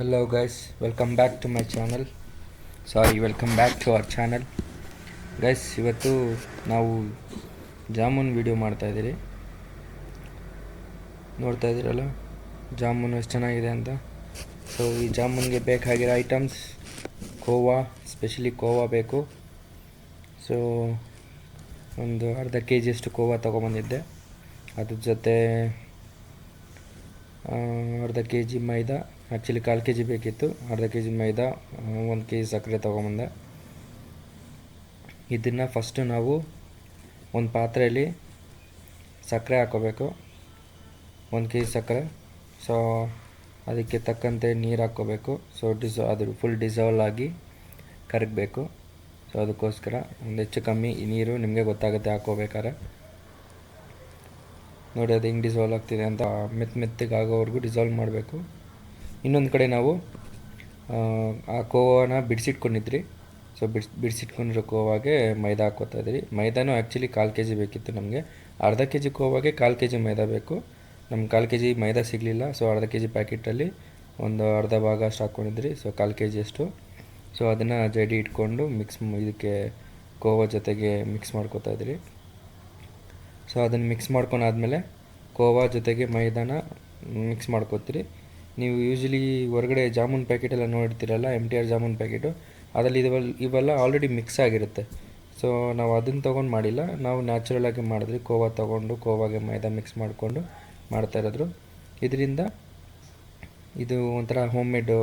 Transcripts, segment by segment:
Hello guys, welcome back to my channel. Welcome back to our channel. Guys ಇವತ್ತು ನಾವು jamun video ಮಾಡ್ತಾಯಿದ್ದೀರಿ. ನೋಡ್ತಾ ಇದ್ದೀರಲ್ಲ ಜಾಮೂನು ಎಷ್ಟು ಚೆನ್ನಾಗಿದೆ ಅಂತ. ಸೊ ಈ ಜಾಮೂನ್ಗೆ ಬೇಕಾಗಿರೋ ಐಟಮ್ಸ್ ಕೋವಾ, ಸ್ಪೆಷಲಿ ಕೋವಾ ಬೇಕು. ಸೊ ಒಂದು ಅರ್ಧ ಕೆ ಜಿಯಷ್ಟು ಕೋವಾ ತೊಗೊಬಂದಿದ್ದೆ. ಅದ್ರ ಜೊತೆ ಅರ್ಧ ಕೆ ಜಿ ಮೈದಾ, ಆ್ಯಕ್ಚುಲಿ 1/4 ಕೆ ಜಿ ಬೇಕಿತ್ತು. ಅರ್ಧ ಕೆ ಜಿ ಮೈದಾ, 1 ಕೆ ಜಿ ಸಕ್ಕರೆ ತೊಗೊಂಬಂದೆ. ಇದನ್ನು ಫಸ್ಟು ನಾವು ಒಂದು ಪಾತ್ರೆಯಲ್ಲಿ ಸಕ್ಕರೆ ಹಾಕ್ಕೋಬೇಕು, 1 ಕೆ ಜಿ ಸಕ್ಕರೆ. ಸೊ ಅದಕ್ಕೆ ತಕ್ಕಂತೆ ನೀರು ಹಾಕ್ಕೋಬೇಕು. ಸೊ ಅದು ಫುಲ್ ಡಿಸಾಲ್ವ್ ಆಗಿ ಕರಗಬೇಕು. ಸೊ ಅದಕ್ಕೋಸ್ಕರ ಒಂದು ಹೆಚ್ಚು ಕಮ್ಮಿ ನೀರು ನಿಮಗೆ ಗೊತ್ತಾಗುತ್ತೆ ಹಾಕ್ಕೋಬೇಕಾದ್ರೆ. ನೋಡಿ ಅದು ಹೆಂಗೆ ಡಿಸಾಲ್ವ್ ಆಗ್ತಿದೆ ಅಂತ. ಮೆತ್ತಗೆ ಆಗೋವರೆಗೂ ಡಿಸಾಲ್ವ್ ಮಾಡಬೇಕು. ಇನ್ನೊಂದು ಕಡೆ ನಾವು ಆ ಕೋವಾನ ಬಿಡಿಸಿಟ್ಕೊಂಡಿದ್ರಿ. ಸೊ ಬಿಡಿಸಿಟ್ಕೊಂಡಿರೋ ಕೋವಾಗೆ ಮೈದಾ ಹಾಕ್ಕೋತಾ ಇದ್ರಿ. ಮೈದಾನೂ ಆ್ಯಕ್ಚುಲಿ 1/4 ಕೆ ಜಿ ಬೇಕಿತ್ತು ನಮಗೆ. ಅರ್ಧ ಕೆ ಜಿ ಕೋವಾಗೆ 1/4 ಕೆ ಜಿ ಮೈದಾ ಬೇಕು. ನಮ್ಗೆ 1/4 ಕೆ ಜಿ ಮೈದಾ ಸಿಗಲಿಲ್ಲ. ಸೊ ಅರ್ಧ ಕೆ ಜಿ ಪ್ಯಾಕೆಟಲ್ಲಿ ಒಂದು ಅರ್ಧ ಭಾಗ ಅಷ್ಟು ಹಾಕ್ಕೊಂಡಿದ್ರಿ. ಸೊ 1/4 ಕೆ ಜಿಯಷ್ಟು. ಸೊ ಅದನ್ನು ಜಡಿ ಇಟ್ಕೊಂಡು ಇದಕ್ಕೆ ಕೋವಾ ಜೊತೆಗೆ ಮಿಕ್ಸ್ ಮಾಡ್ಕೋತಾ ಇದ್ರಿ. ಸೊ ಅದನ್ನು ಮಿಕ್ಸ್ ಮಾಡ್ಕೊಂಡಾದ್ಮೇಲೆ ಕೋವಾ ಜೊತೆಗೆ ಮೈದಾನ ಮಿಕ್ಸ್ ಮಾಡ್ಕೋತೀರಿ. ನೀವು ಯೂಶ್ವಲಿ ಹೊರಗಡೆ ಜಾಮೂನ್ ಪ್ಯಾಕೆಟೆಲ್ಲ ನೋಡಿರ್ತೀರಲ್ಲ, MTR ಜಾಮೂನ್ ಪ್ಯಾಕೆಟು, ಅದರಲ್ಲಿ ಇವೆಲ್ಲ ಆಲ್ರೆಡಿ ಮಿಕ್ಸ್ ಆಗಿರುತ್ತೆ. ಸೊ ನಾವು ಅದನ್ನು ತೊಗೊಂಡು ಮಾಡಿಲ್ಲ, ನಾವು ನ್ಯಾಚುರಲಾಗಿ ಮಾಡಿದ್ರಿ. ಕೋವಾ ತೊಗೊಂಡು ಕೋವಾಗೆ ಮೈದಾ ಮಿಕ್ಸ್ ಮಾಡಿಕೊಂಡು ಮಾಡ್ತಾಯಿರೋದ್ರು. ಇದರಿಂದ ಇದು ಒಂಥರ ಹೋಮ್ ಮೇಡು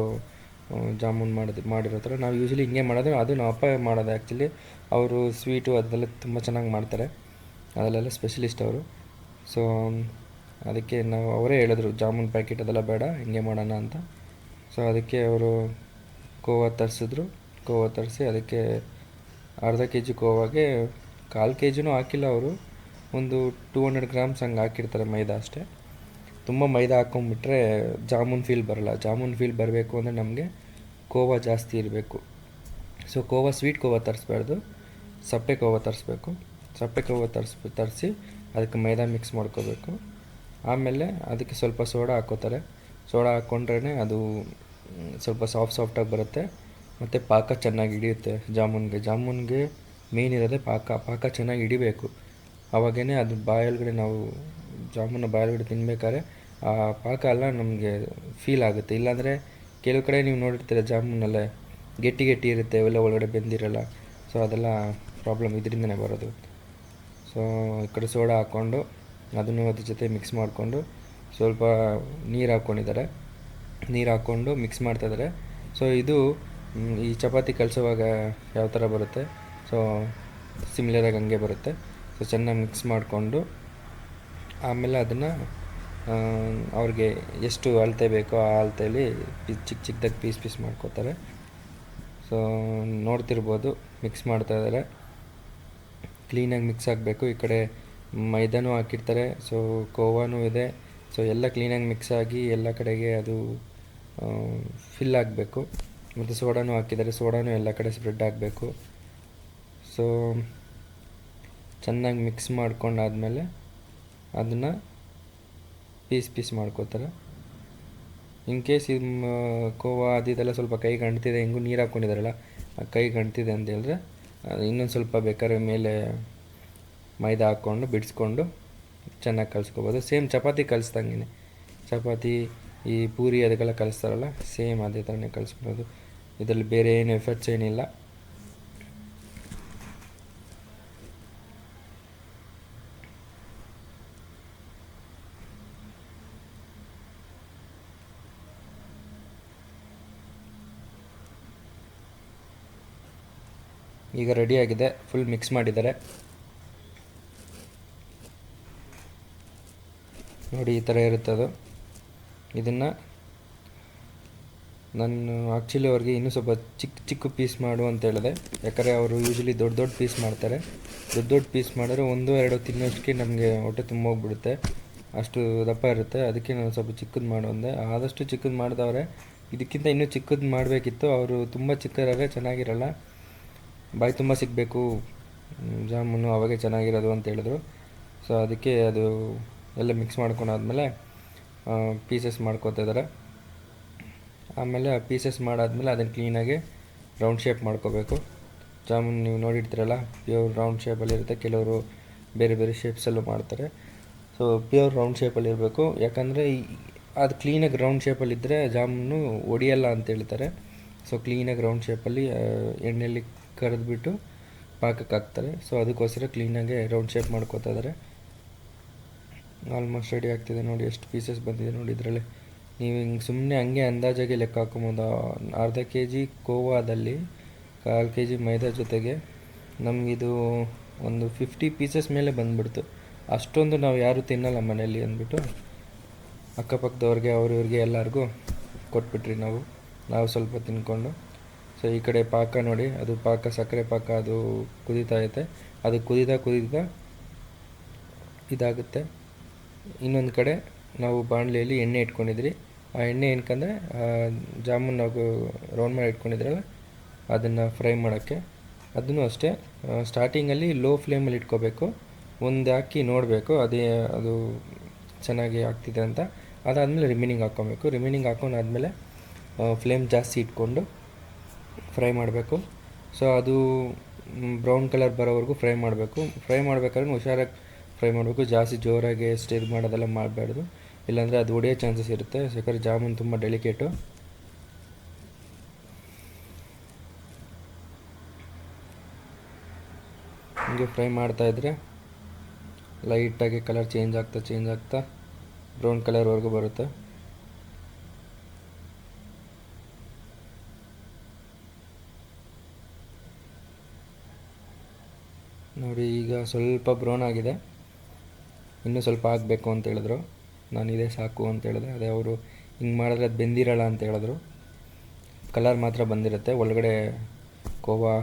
ಜಾಮೂನ್ ಮಾಡಿರೋ ಥರ ನಾವು ಯೂಶ್ವಲಿ ಹಿಂಗೆ ಮಾಡೋದು. ಅದು ನಾವು ಅಪ್ಪ ಮಾಡೋದು ಆ್ಯಕ್ಚುಲಿ. ಅವರು ಸ್ವೀಟು ಅದೆಲ್ಲ ತುಂಬ ಚೆನ್ನಾಗಿ ಮಾಡ್ತಾರೆ, ಅದರಲ್ಲೆಲ್ಲ ಸ್ಪೆಷಲಿಸ್ಟ್ ಅವರು. ಸೊ ಅದಕ್ಕೆ ಅವರೇ ಹೇಳಿದ್ರು ಜಾಮೂನ್ ಪ್ಯಾಕೆಟ್ ಅದೆಲ್ಲ ಬೇಡ, ಹಿಂಗೆ ಮಾಡೋಣ ಅಂತ. ಸೊ ಅದಕ್ಕೆ ಅವರು ಕೋವಾ ತರಿಸಿ ಅದಕ್ಕೆ ಅರ್ಧ ಕೆ ಜಿ ಕೋವಾಗೆ 1/4 ಕೆ ಜಿನೂ ಹಾಕಿಲ್ಲ ಅವರು, ಒಂದು 200 ಗ್ರಾಮ್ಸ್ ಹಂಗೆ ಹಾಕಿರ್ತಾರೆ ಮೈದಾ ಅಷ್ಟೇ. ತುಂಬ ಮೈದಾ ಹಾಕ್ಕೊಂಬಿಟ್ರೆ ಜಾಮೂನ್ ಫೀಲ್ ಬರೋಲ್ಲ. ಜಾಮೂನ್ ಫೀಲ್ ಬರಬೇಕು ಅಂದರೆ ನಮಗೆ ಕೋವಾ ಜಾಸ್ತಿ ಇರಬೇಕು. ಸೊ ಸ್ವೀಟ್ ಕೋವಾ ತರಿಸ್ಬಾರ್ದು, ಸಪ್ಪೆ ಕೋವಾ ತರಿಸ್ಬೇಕು. ಸಪ್ಪೆ ಕೋವಾ ತರಿಸಿ ಅದಕ್ಕೆ ಮೈದಾ ಮಿಕ್ಸ್ ಮಾಡ್ಕೋಬೇಕು. ಆಮೇಲೆ ಅದಕ್ಕೆ ಸ್ವಲ್ಪ ಸೋಡಾ ಹಾಕ್ಕೋತಾರೆ. ಸೋಡಾ ಹಾಕ್ಕೊಂಡ್ರೇ ಅದು ಸ್ವಲ್ಪ ಸಾಫ್ಟಾಗಿ ಬರುತ್ತೆ. ಮತ್ತು ಪಾಕ ಚೆನ್ನಾಗಿ ಹಿಡಿಯುತ್ತೆ ಜಾಮೂನ್ಗೆ ಮೇನ್ ಇರೋದೇ ಪಾಕ ಚೆನ್ನಾಗಿ ಹಿಡಿಬೇಕು. ಆವಾಗೇ ಅದು ನಾವು ಜಾಮೂನ ಬಾಯೊಳಗಡೆ ತಿನ್ಬೇಕಾದ್ರೆ ಆ ಪಾಕ ಎಲ್ಲ ನಮಗೆ ಫೀಲ್ ಆಗುತ್ತೆ. ಇಲ್ಲಾಂದರೆ ಕೆಲವು ಕಡೆ ನೀವು ನೋಡಿರ್ತೀರ ಜಾಮೂನಲ್ಲೇ ಗಟ್ಟಿ ಇರುತ್ತೆ, ಅವೆಲ್ಲ ಒಳಗಡೆ ಬೆಂದಿರಲ್ಲ. ಸೊ ಅದೆಲ್ಲ ಪ್ರಾಬ್ಲಮ್ ಇದರಿಂದನೇ ಬರೋದು. ಸೊ ಈ ಕಡೆ ಸೋಡಾ ಹಾಕ್ಕೊಂಡು ಅದನ್ನು ಅದ್ರ ಜೊತೆ ಮಿಕ್ಸ್ ಮಾಡಿಕೊಂಡು ಸ್ವಲ್ಪ ನೀರು ಹಾಕ್ಕೊಂಡು ಮಿಕ್ಸ್ ಮಾಡ್ತಾಯಿದ್ದಾರೆ. ಸೊ ಇದು ಈ ಚಪಾತಿ ಕಲಿಸೋವಾಗ ಯಾವ ಥರ ಬರುತ್ತೆ, ಸೊ ಸಿಮಿಲರಾಗಿ ಹಂಗೆ ಬರುತ್ತೆ. ಸೊ ಚೆನ್ನಾಗಿ ಮಿಕ್ಸ್ ಮಾಡಿಕೊಂಡು ಆಮೇಲೆ ಅದನ್ನು ಅವ್ರಿಗೆ ಎಷ್ಟು ಅಳತೆ ಬೇಕೋ ಆ ಅಳತೆಯಲ್ಲಿ ಚಿಕ್ಕದಾಗಿ ಪೀಸ್ ಮಾಡ್ಕೋತಾರೆ. ಸೊ ನೋಡ್ತಿರ್ಬೋದು ಮಿಕ್ಸ್ ಮಾಡ್ತಾಯಿದ್ದಾರೆ. ಕ್ಲೀನಾಗಿ ಮಿಕ್ಸ್ ಆಗಬೇಕು. ಈ ಕಡೆ ಮೈದಾನೂ ಹಾಕಿರ್ತಾರೆ, ಸೊ ಕೋವಾನೂ ಇದೆ. ಸೊ ಎಲ್ಲ ಕ್ಲೀನಾಗಿ ಮಿಕ್ಸ್ ಆಗಿ ಎಲ್ಲ ಕಡೆಗೆ ಅದು ಫಿಲ್ ಆಗಬೇಕು. ಮತ್ತು ಸೋಡಾನೂ ಹಾಕಿದ್ದಾರೆ, ಸೋಡಾನೂ ಎಲ್ಲ ಕಡೆ ಸ್ಪ್ರೆಡ್ ಆಗಬೇಕು. ಸೊ ಚೆನ್ನಾಗಿ ಮಿಕ್ಸ್ ಮಾಡ್ಕೊಂಡಾದಮೇಲೆ ಅದನ್ನು ಪೀಸ್ ಮಾಡ್ಕೋತಾರೆ. ಇನ್ ಕೇಸ್ ಕೋವಾ ಇದೆಲ್ಲ ಸ್ವಲ್ಪ ಕೈಗೆ ಅಂಟ್ತಿದೆ, ಹೆಂಗೂ ನೀರು ಹಾಕ್ಕೊಂಡಿದ್ದಾರಲ್ಲ, ಕೈಗೆ ಅಂಟ್ತಿದೆ ಅಂತ ಹೇಳಿದ್ರೆ ಇನ್ನೊಂದು ಸ್ವಲ್ಪ ಬೇಕಾದ್ರೆ ಮೇಲೆ ಮೈದಾ ಹಾಕ್ಕೊಂಡು ಬಿಡಿಸ್ಕೊಂಡು ಚೆನ್ನಾಗಿ ಕಲಿಸ್ಕೋಬೋದು. ಸೇಮ್ ಚಪಾತಿ ಕಲಿಸ್ದಂಗೆ, ಚಪಾತಿ ಈ ಪೂರಿ ಅದಕ್ಕೆಲ್ಲ ಕಲಿಸ್ತಾರಲ್ಲ, ಸೇಮ್ ಅದೇ ಥರನೇ ಕಲಿಸ್ಕೊಳೋದು. ಇದರಲ್ಲಿ ಬೇರೆ ಏನು ಎಫರ್ಟ್ಸ್ ಏನಿಲ್ಲ. ಈಗ ರೆಡಿಯಾಗಿದೆ, ಫುಲ್ ಮಿಕ್ಸ್ ಮಾಡಿದ್ದಾರೆ. ನೋಡಿ ಈ ಥರ ಇರುತ್ತೆ ಅದು. ಇದನ್ನು ನಾನು ಆ್ಯಕ್ಚುಲಿ ಅವ್ರಿಗೆ ಇನ್ನೂ ಸ್ವಲ್ಪ ಚಿಕ್ಕ ಪೀಸ್ ಮಾಡು ಅಂತ ಹೇಳಿದೆ. ಯಾಕಂದರೆ ಅವರು ಯೂಶ್ವಲಿ ದೊಡ್ಡ ಪೀಸ್ ಮಾಡ್ತಾರೆ. ದೊಡ್ಡ ಪೀಸ್ ಮಾಡಿದ್ರೆ 1-2 ತಿನ್ನೋಷ್ಟಕ್ಕೆ ನಮಗೆ ಹೊಟ್ಟೆ ತುಂಬೋಗ್ಬಿಡುತ್ತೆ, ಅಷ್ಟು ದಪ್ಪ ಇರುತ್ತೆ. ಅದಕ್ಕೆ ನಾನು ಸ್ವಲ್ಪ ಚಿಕ್ಕದು ಮಾಡು ಅಂದೆ. ಆದಷ್ಟು ಚಿಕ್ಕದು ಮಾಡಿದವ್ರೆ. ಇದಕ್ಕಿಂತ ಇನ್ನೂ ಚಿಕ್ಕದು ಮಾಡಬೇಕಿತ್ತು. ಅವರು ತುಂಬ ಚಿಕ್ಕದಾದ್ರೆ ಚೆನ್ನಾಗಿರಲ್ಲ, ಬಾಯಿ ತುಂಬ ಸಿಗಬೇಕು ಜಾಮೂನು, ಅವಾಗೆ ಚೆನ್ನಾಗಿರೋದು ಅಂತ ಹೇಳಿದ್ರು. ಸೊ ಅದಕ್ಕೆ ಅದು ಎಲ್ಲ ಮಿಕ್ಸ್ ಮಾಡ್ಕೊಂಡಾದ್ಮೇಲೆ ಪೀಸಸ್ ಮಾಡ್ಕೋತಾ ಇದ್ದಾರೆ. ಆಮೇಲೆ ಆ ಪೀಸಸ್ ಮಾಡಾದ್ಮೇಲೆ ಅದನ್ನು ಕ್ಲೀನಾಗಿ ರೌಂಡ್ ಶೇಪ್ ಮಾಡ್ಕೋಬೇಕು. ಜಾಮೂನ್ ನೀವು ನೋಡಿರ್ತೀರಲ್ಲ, ಪ್ಯೂರ್ ರೌಂಡ್ ಶೇಪಲ್ಲಿರುತ್ತೆ. ಕೆಲವರು ಬೇರೆ ಬೇರೆ ಶೇಪ್ಸಲ್ಲೂ ಮಾಡ್ತಾರೆ. ಸೊ ಪ್ಯೂರ್ ರೌಂಡ್ ಶೇಪಲ್ಲಿರಬೇಕು, ಯಾಕಂದರೆ ಅದು ಕ್ಲೀನಾಗಿ ರೌಂಡ್ ಶೇಪಲ್ಲಿದ್ದರೆ ಜಾಮೂನು ಒಡೆಯಲ್ಲ ಅಂತ ಹೇಳ್ತಾರೆ. ಸೊ ಕ್ಲೀನಾಗಿ ರೌಂಡ್ ಶೇಪಲ್ಲಿ ಎಣ್ಣೆಯಲ್ಲಿ ಕರೆದ್ಬಿಟ್ಟು ಪಾಕಕ್ಕೆ ಹಾಕ್ತಾರೆ. ಸೊ ಅದಕ್ಕೋಸ್ಕರ ಕ್ಲೀನಾಗಿ ರೌಂಡ್ ಶೇಪ್ ಮಾಡ್ಕೋತಾ ಇದ್ದಾರೆ. ಆಲ್ಮೋಸ್ಟ್ ರೆಡಿ ಆಗ್ತಿದೆ ನೋಡಿ, ಎಷ್ಟು ಪೀಸಸ್ ಬಂದಿದೆ ನೋಡಿ ಇದರಲ್ಲಿ. ನೀವು ಹಿಂಗೆ ಸುಮ್ಮನೆ ಹಂಗೆ ಅಂದಾಜಾಗಿ ಲೆಕ್ಕ ಹಾಕೊಬೋದು. ಅರ್ಧ kg ಕೋವಾದಲ್ಲಿ 1/4 kg ಮೈದಾ ಜೊತೆಗೆ ನಮಗಿದು ಒಂದು 50 ಪೀಸಸ್ ಮೇಲೆ ಬಂದುಬಿಡ್ತು. ಅಷ್ಟೊಂದು ನಾವು ಯಾರೂ ತಿನ್ನಲ್ಲ ಮನೇಲಿ ಅಂದ್ಬಿಟ್ಟು ಅಕ್ಕಪಕ್ಕದವ್ರಿಗೆ ಅವ್ರಿಗೆ ಎಲ್ಲರಿಗೂ ಕೊಟ್ಬಿಟ್ರಿ ನಾವು ಸ್ವಲ್ಪ ತಿನ್ಕೊಂಡು. ಸೊ ಈ ಕಡೆ ಪಾಕ ನೋಡಿ, ಅದು ಪಾಕ ಸಕ್ಕರೆ ಪಾಕ ಅದು ಕುದೀತಾ ಐತೆ. ಅದು ಕುದೀತಾ ಇದಾಗುತ್ತೆ. ಇನ್ನೊಂದು ಕಡೆ ನಾವು ಬಾಣಲೆಯಲ್ಲಿ ಎಣ್ಣೆ ಇಟ್ಕೊಂಡಿದ್ರಿ. ಆ ಎಣ್ಣೆ ಏನಕ್ಕಂದರೆ ಜಾಮೂನ್ ನಾವು ರೌಂಡ್ ಮಾಡಿ ಇಟ್ಕೊಂಡಿದ್ರಲ್ಲ ಅದನ್ನು ಫ್ರೈ ಮಾಡೋಕ್ಕೆ. ಅದನ್ನು ಅಷ್ಟೇ ಸ್ಟಾರ್ಟಿಂಗಲ್ಲಿ ಲೋ ಫ್ಲೇಮಲ್ಲಿ ಇಟ್ಕೋಬೇಕು. ಒಂದು ಹಾಕಿ ನೋಡಬೇಕು ಅದು ಚೆನ್ನಾಗಿ ಆಗ್ತಿದೆ ಅಂತ. ಅದಾದಮೇಲೆ ರಿಮೈನಿಂಗ್ ಹಾಕ್ಕೊಬೇಕು. ರಿಮೈನಿಂಗ್ ಹಾಕೊಂಡಾದ್ಮೇಲೆ ಫ್ಲೇಮ್ ಜಾಸ್ತಿ ಇಟ್ಕೊಂಡು ಫ್ರೈ ಮಾಡಬೇಕು. ಸೊ ಅದು ಬ್ರೌನ್ ಕಲರ್ ಬರೋವರೆಗೂ ಫ್ರೈ ಮಾಡಬೇಕು. ಫ್ರೈ ಮಾಡ್ಬೇಕಾದ್ರೆ ಹುಷಾರಾಗಿ ಫ್ರೈ ಮಾಡಬೇಕು. ಜಾಸ್ತಿ ಜೋರಾಗಿ ಸ್ಟಿರ್ ಮಾಡೋದೆಲ್ಲ ಮಾಡಬಾರ್ದು, ಇಲ್ಲಾಂದರೆ ಅದು ಒಡೆಯೋ ಚಾನ್ಸಸ್ ಇರುತ್ತೆ. ಯಾಕಂದರೆ ಜಾಮೂನ್ ತುಂಬ ಡೆಲಿಕೇಟು. ಹೀಗೆ ಫ್ರೈ ಮಾಡ್ತಾಯಿದ್ರೆ ಲೈಟಾಗಿ ಕಲರ್ ಚೇಂಜ್ ಆಗ್ತಾ ಬ್ರೌನ್ ಕಲರ್ವರೆಗೂ ಬರುತ್ತೆ. ನೋಡಿ ಈಗ ಸ್ವಲ್ಪ ಬ್ರೌನ್ ಆಗಿದೆ, ಇನ್ನೂ ಸ್ವಲ್ಪ ಆಗಬೇಕು ಅಂತ ಹೇಳಿದ್ರು. ನಾನು ಇದೇ ಸಾಕು ಅಂತ ಹೇಳಿದೆ. ಅದೇ ಅವರು ಹಿಂಗೆ ಮಾಡಿದ್ರೆ ಅದು ಬೆಂದಿರಲ್ಲ ಅಂತ ಹೇಳಿದ್ರು. ಕಲರ್ ಮಾತ್ರ ಬಂದಿರುತ್ತೆ, ಒಳಗಡೆ ಕೋವಾ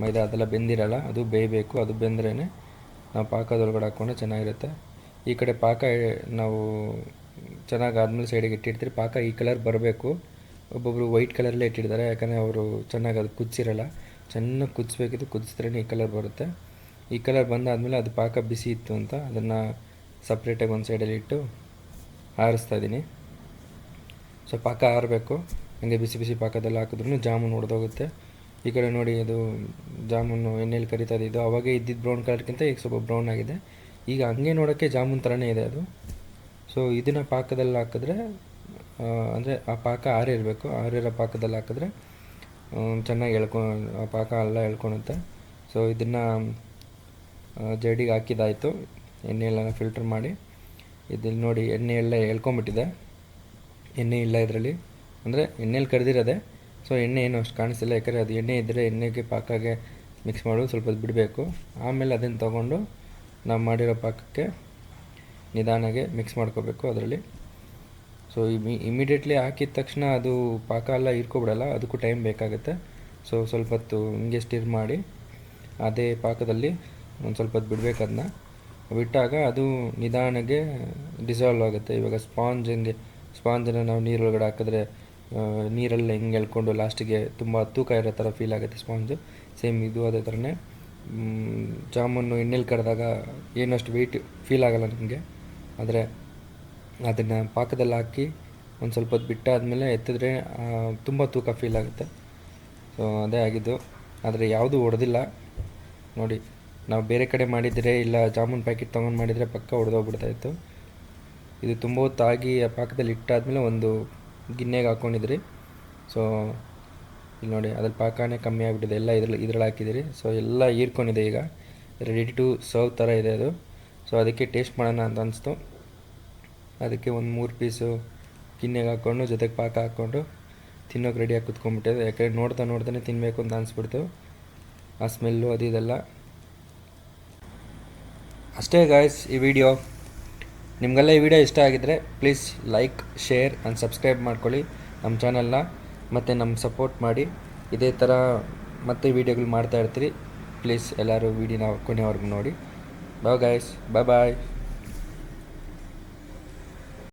ಮೈದಾ ಅದೆಲ್ಲ ಬೆಂದಿರಲ್ಲ. ಅದು ಬೇಯಬೇಕು. ಅದು ಬೆಂದ್ರೇ ನಾವು ಪಾಕದೊಳಗಡೆ ಹಾಕ್ಕೊಂಡ್ರೆ ಚೆನ್ನಾಗಿರುತ್ತೆ. ಈ ಕಡೆ ಪಾಕ ನಾವು ಚೆನ್ನಾಗಿ ಆದಮೇಲೆ ಸೈಡಿಗೆ ಇಟ್ಟಿರ್ತೀರಿ. ಪಾಕ ಈ ಕಲರ್ ಬರಬೇಕು. ಒಬ್ಬೊಬ್ಬರು ವೈಟ್ ಕಲರಲ್ಲೇ ಇಟ್ಟಿರ್ತಾರೆ, ಯಾಕಂದರೆ ಅವರು ಚೆನ್ನಾಗಿ ಅದು ಕುದಿಸಿರಲ್ಲ. ಚೆನ್ನಾಗಿ ಕುದಿಸ್ಬೇಕಿತ್ತು, ಕುದಿಸಿದ್ರೇ ಈ ಕಲರ್ ಬರುತ್ತೆ. ಈ ಕಲರ್ ಬಂದಾದಮೇಲೆ ಅದು ಪಾಕ ಬಿಸಿ ಇತ್ತು ಅಂತ ಅದನ್ನು ಸಪ್ರೇಟಾಗಿ ಒಂದು ಸೈಡಲ್ಲಿ ಇಟ್ಟು ಆರಿಸ್ತಾ ಇದ್ದೀನಿ. ಸೊ ಪಾಕ ಆರಬೇಕು. ಹಾಗೆ ಬಿಸಿ ಬಿಸಿ ಪಾಕದಲ್ಲಿ ಹಾಕಿದ್ರೂ ಜಾಮೂನು ಒಡೆದೋಗುತ್ತೆ. ಈ ಕಡೆ ನೋಡಿ, ಅದು ಜಾಮೂನು ಎಣ್ಣೆಯಲ್ಲಿ ಕರಿತಾ ಇದ್ದು ಅವಾಗೇ ಇದ್ದಿದ್ದು ಬ್ರೌನ್ ಕಲರ್ಗಿಂತ ಈಗ ಸ್ವಲ್ಪ ಬ್ರೌನ್ ಆಗಿದೆ. ಈಗ ಹಂಗೆ ನೋಡೋಕ್ಕೆ ಜಾಮೂನ್ ಥರನೇ ಇದೆ ಅದು. ಸೊ ಇದನ್ನು ಪಾಕದಲ್ಲಿ ಹಾಕಿದ್ರೆ ಅಂದರೆ ಆ ಪಾಕ ಆರಿರೋ ಪಾಕದಲ್ಲಿ ಹಾಕಿದ್ರೆ ಚೆನ್ನಾಗಿ ಆ ಪಾಕ ಎಲ್ಲ ಎಳ್ಕೊಳುತ್ತೆ. ಸೊ ಇದನ್ನು ಜಡಿಗೆ ಹಾಕಿದ್ದಾಯಿತು. ಎಣ್ಣೆಯೆಲ್ಲ ಫಿಲ್ಟರ್ ಮಾಡಿ ಇದಲ್ಲಿ ನೋಡಿ, ಎಣ್ಣೆ ಎಲ್ಲ ಎಳ್ಕೊಂಬಿಟ್ಟಿದೆ. ಎಣ್ಣೆ ಇಲ್ಲ ಇದರಲ್ಲಿ, ಅಂದರೆ ಎಣ್ಣೆಯಲ್ಲಿ ಕರೆದಿರೋದೆ. ಸೊ ಎಣ್ಣೆ ಏನು ಅಷ್ಟು ಕಾಣಿಸ್ತಿಲ್ಲ, ಯಾಕಂದರೆ ಅದು ಎಣ್ಣೆ ಇದ್ದರೆ ಎಣ್ಣೆಗೆ ಪಾಕಾಗೆ ಮಿಕ್ಸ್ ಮಾಡೋದು ಸ್ವಲ್ಪ ಬಿಡಬೇಕು. ಆಮೇಲೆ ಅದನ್ನು ತೊಗೊಂಡು ನಾವು ಮಾಡಿರೋ ಪಾಕಕ್ಕೆ ನಿಧಾನಾಗೆ ಮಿಕ್ಸ್ ಮಾಡ್ಕೋಬೇಕು ಅದರಲ್ಲಿ. ಸೊ ಇಮಿಡಿಯೇಟ್ಲಿ ಹಾಕಿದ ತಕ್ಷಣ ಅದು ಪಾಕ ಎಲ್ಲ ಹೀರ್ಕೊಬಿಡಲ್ಲ, ಅದಕ್ಕೂ ಟೈಮ್ ಬೇಕಾಗುತ್ತೆ. ಸೊ ಸ್ವಲ್ಪ ಹೊತ್ತು ಹಿಂಗೆ ಸ್ಟಿರ್ ಮಾಡಿ ಅದೇ ಪಾಕದಲ್ಲಿ ಒಂದು ಸ್ವಲ್ಪ ಹೊತ್ತು ಬಿಡಬೇಕು. ಅದನ್ನ ಬಿಟ್ಟಾಗ ಅದು ನಿಧಾನಕ್ಕೆ ಡಿಸಾಲ್ವ್ ಆಗುತ್ತೆ. ಇವಾಗ ಸ್ಪಾಂಜನ್ನು ನಾವು ನೀರೊಳಗಡೆ ಹಾಕಿದ್ರೆ ನೀರೆಲ್ಲ ಹಿಂಗೆ ಎಳ್ಕೊಂಡು ಲಾಸ್ಟಿಗೆ ತುಂಬ ತೂಕ ಇರೋ ಥರ ಫೀಲ್ ಆಗುತ್ತೆ ಸ್ಪಾಂಜು. ಸೇಮ್ ಇದು ಅದೇ ಥರನೇ ಜಾಮೂನು ಎಣ್ಣೆಲಿ ಕರೆದಾಗ ಏನಷ್ಟು ವೆಯ್ಟ್ ಫೀಲ್ ಆಗೋಲ್ಲ ನಮಗೆ. ಆದರೆ ಅದನ್ನು ಪಾಕದಲ್ಲಿ ಹಾಕಿ ಒಂದು ಸ್ವಲ್ಪ ಹೊತ್ತು ಬಿಟ್ಟಾದಮೇಲೆ ಎತ್ತಿದ್ರೆ ತುಂಬ ತೂಕ ಫೀಲ್ ಆಗುತ್ತೆ. ಸೊ ಅದೇ ಆಗಿದ್ದು. ಆದರೆ ಯಾವುದೂ ಒಡೆದಿಲ್ಲ ನೋಡಿ. ನಾವು ಬೇರೆ ಕಡೆ ಮಾಡಿದರೆ ಇಲ್ಲ ಜಾಮೂನ್ ಪ್ಯಾಕೆಟ್ ತೊಗೊಂಡು ಮಾಡಿದರೆ ಪಕ್ಕ ಒಡೆದೋಗ್ಬಿಡ್ತಾಯಿತ್ತು. ಇದು ತುಂಬ ಹೊತ್ತಾಗಿ ಆ ಪಾಕದಲ್ಲಿ ಇಟ್ಟಾದಮೇಲೆ ಒಂದು ಗಿನ್ನೆಗೆ ಹಾಕ್ಕೊಂಡಿದ್ರಿ. ಸೊ ಇಲ್ಲಿ ನೋಡಿ, ಅದ್ರಲ್ಲಿ ಪಾಕನೇ ಕಮ್ಮಿ ಆಗಿಬಿಟ್ಟಿದೆ. ಎಲ್ಲ ಇದ್ರಲ್ಲಿ ಹಾಕಿದ್ದೀರಿ. ಸೊ ಎಲ್ಲ ಹೀರ್ಕೊಂಡಿದೆ. ಈಗ ರೆಡಿ ಟು ಸರ್ವ್ ಥರ ಇದೆ ಅದು. ಸೊ ಅದಕ್ಕೆ ಟೇಸ್ಟ್ ಮಾಡೋಣ ಅಂತ ಅನಿಸ್ತು. ಅದಕ್ಕೆ ಒಂದು 3 ಪೀಸು ಗಿನ್ನೆಗೆ ಹಾಕ್ಕೊಂಡು ಜೊತೆಗೆ ಪಾಕ ಹಾಕ್ಕೊಂಡು ತಿನ್ನೋಕೆ ರೆಡಿಯಾಗಿ ಕುತ್ಕೊಂಡ್ಬಿಟ್ಟಿದೆ. ಯಾಕಂದರೆ ನೋಡ್ತಾನೆ ತಿನ್ನಬೇಕು ಅಂತ ಅನಿಸ್ಬಿಡ್ತು. ಆ ಸ್ಮೆಲ್ಲು ಅದು ಇದೆಲ್ಲ ಅಷ್ಟೇ ಗಾಯ್ಸ್. ಈ ವಿಡಿಯೋ ನಿಮಗೆಲ್ಲ ಈ ವಿಡಿಯೋ ಇಷ್ಟ ಆಗಿದ್ದರೆ please like, share and subscribe ಮಾಡ್ಕೊಳ್ಳಿ ನಮ್ಮ ಚಾನಲ್ನ. ಮತ್ತು ನಮ್ಮ ಸಪೋರ್ಟ್ ಮಾಡಿ. ಇದೇ ಥರ ಮತ್ತೆ ವೀಡಿಯೋಗಳು ಮಾಡ್ತಾಯಿರ್ತೀರಿ. ಪ್ಲೀಸ್ ಎಲ್ಲರೂ ವೀಡಿಯೋನ ಕೊನೆವರೆಗೂ ನೋಡಿ. ಬಾಯ್ ಗಾಯ್ಸ್, ಬಾಯ್.